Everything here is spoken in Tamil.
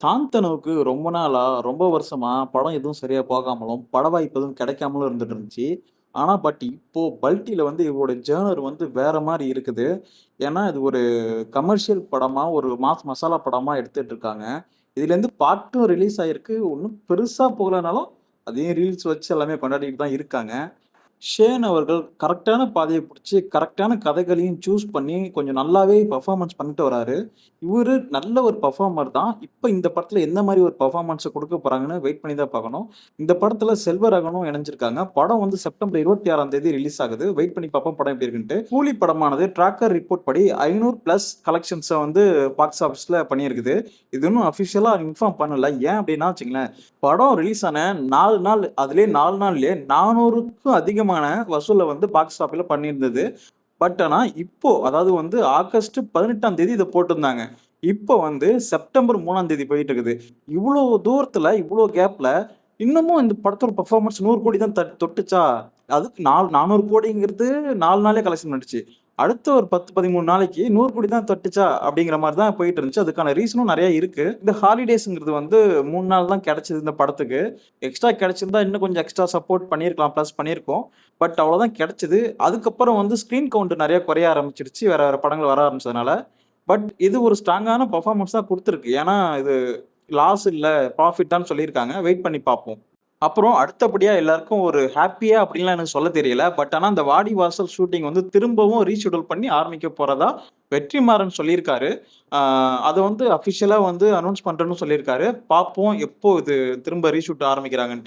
சாந்தனுவுக்கு ரொம்ப நாளா, ரொம்ப வருஷமா படம் எதுவும் சரியா போகாமலும், பட வாய்ப்பு எதுவும் கிடைக்காமலும் இருந்துட்டு இருந்துச்சு. ஆனா, இப்போ பல்டில வந்து இவரோட ஜர்னர் வந்து வேற மாரி இருக்குது. ஏன்னா, இது ஒரு கமர்ஷியல் படமா, ஒரு மாஸ் மசாலா படமா எடுத்துட்டு இருக்காங்க. இதுலேருந்து பார்ட் 2 ரிலீஸ் ஆயிருக்கு. ஒண்ணும் பெருசா போகலனாலும், அதையும் ரீல்ஸ் வச்சு எல்லாமே கொண்டாடிட்டு தான் இருக்காங்க. ஷேன் அவர்கள் கரெக்ட்டான பாதைய புடிச்சு, கரெக்ட்டான கதைகளையும் சூஸ் பண்ணி, கொஞ்சம் நல்லாவே பெர்ஃபார்மன்ஸ் பண்ணிட்டு வராரு. இவரு நல்ல ஒரு பெர்ஃபார்மர் தான். இப்ப இந்த படத்துல எந்த மாரி ஒரு பெர்ஃபார்மன்ஸ குடுக்க போறாங்கன்னு வெயிட் பண்ணி தான் பார்க்கணும். இந்த படத்துல செல்வராகவனும் இணைஞ்சிருக்காங்க. படம் வந்து செப்டம்பர் 26ஆம் தேதி ரிலீஸ் ஆகுது. வெயிட் பண்ணி பார்ப்போம் படம் எப்படி இருக்குன்ட்டு. கூலி படமானது ட்ராக்கர் ரிப்போர்ட் படி 500 பிளஸ் கலெக்ஷன்ஸ வந்து பாக்ஸ் ஆஃபிஸ்ல பண்ணியிருக்குது. இது இன்னும் அஃபிஷியலா இன்ஃபார்ம் பண்ணல. ஏன் அப்டின்னா வச்சுக்கங்களேன், படம் ரிலீஸ் ஆன 4 நாள், அதிலேயே 4 நாள்லயே 400க்கும் அதிகமான வசூல வந்து பாக்ஸ் ஆஃபிஸ்ல பண்ணியிருந்தது. ஆனா இப்போ அதாவது வந்து ஆகஸ்ட் 18ஆம் தேதி இத போட்டிருந்தாங்க. இப்போ வந்து செப்டம்பர் 3ஆம் தேதி போயிட்டு இருக்குது. இவ்ளோ தூரத்துல, இவ்ளோ கேப்ல இன்னமும் இந்த படத்தோட பெர்ஃபார்மன்ஸ் 100 கோடி தான் தொட்டுச்சா? அதுக்கு 400 கோடிங்கிறது 4 நாளே கலெக்ஷன் பண்ணிடுச்சு. அடுத்த ஒரு 10, 13 நாளைக்கு 100 கோடி தான் தொட்டுச்சா? அப்படிங்கிற மாரி தான் போயிட்டு இருந்துச்சு. அதுக்கான ரீசனும் நெறைய இருக்கு. இந்த ஹாலிடேஸ்ங்கிறது வந்து 3 நாள் தான் கிடைச்சது இந்த படத்துக்கு. எக்ஸ்ட்ரா கிடைச்சிருந்தா இன்னும் கொஞ்சம் எக்ஸ்ட்ரா சப்போர்ட் பண்ணியிருக்கலாம். பிளஸ் பண்ணியிருக்கோம். அவ்வளோதான் கிடைச்சது. அதுக்கப்புறம் வந்து ஸ்க்ரீன் கவுண்ட் நெறைய குறைய ஆரம்பிச்சுருச்சு. வேற வேற படங்கள் வர ஆரம்பிச்சதுனால. இது ஒரு ஸ்ட்ராங்கான பெர்ஃபார்மன்ஸ் தான் குடுத்திருக்கு. ஏன்னா, இது லாஸ் இல்ல, ப்ராஃபிட் தான் சொல்லியிருக்காங்க. வெயிட் பண்ணி பார்ப்போம். அப்புறம் அடுத்தபடியா எல்லாருக்கும் ஒரு ஹேப்பியா அப்படின்லாம் எனக்கு சொல்ல தெரியல. ஆனா அந்த வாடிவாசல் ஷூட்டிங் வந்து திரும்பவும் ரீஷெட்யூல் பண்ணி ஆரம்பிக்க போறதா வெற்றிமாறன் சொல்லியிருக்காரு. ஆ அத வந்து அஃபிஷியலா வந்து அனவுன்ஸ் பண்றேன்னு சொல்லியிருக்காரு. பார்ப்போம் எப்போ இது திரும்ப ரீஷூட் ஆரம்பிக்கிறாங்கன்ட்டு.